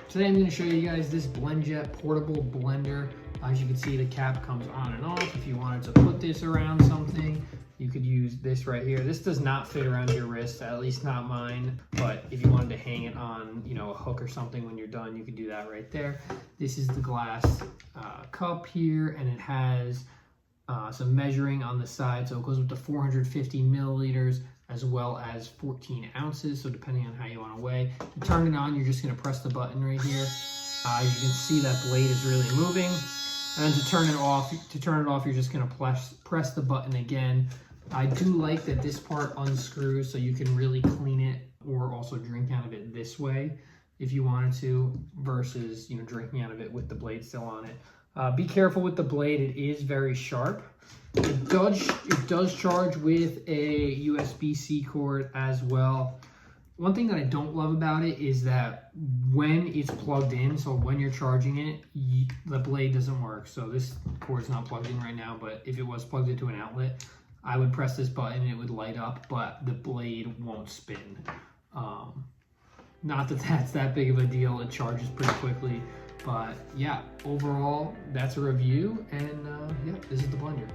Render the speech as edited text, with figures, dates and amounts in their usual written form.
Today I'm going to show you guys this BlendJet portable blender. As you can see, the cap comes on and off. If you wanted to put this around something, you could use this right here. This does not fit around your wrist, at least not mine. But if you wanted to hang it on, a hook or something when you're done, you could do that right there. This is the glass cup here, and it has some measuring on the side. So it goes with the 450 milliliters as well as 14 ounces. So depending on how you want to weigh. To turn it on, you're just going to press the button right here. As you can see, that blade is really moving. And then to turn it off, you're just going to press the button again. I do like that this part unscrews so you can really clean it or also drink out of it this way if you wanted to, versus drinking out of it with the blade still on it. Be careful with the blade, it is very sharp. It does charge with a USB-C cord as well. One thing that I don't love about it is that when it's plugged in, so when you're charging it, the blade doesn't work. So this cord's not plugged in right now, but if it was plugged into an outlet, I would press this button and it would light up, but the blade won't spin. Not that that's that big of a deal. It charges pretty quickly, but yeah, overall, that's a review. And yeah, this is the blender.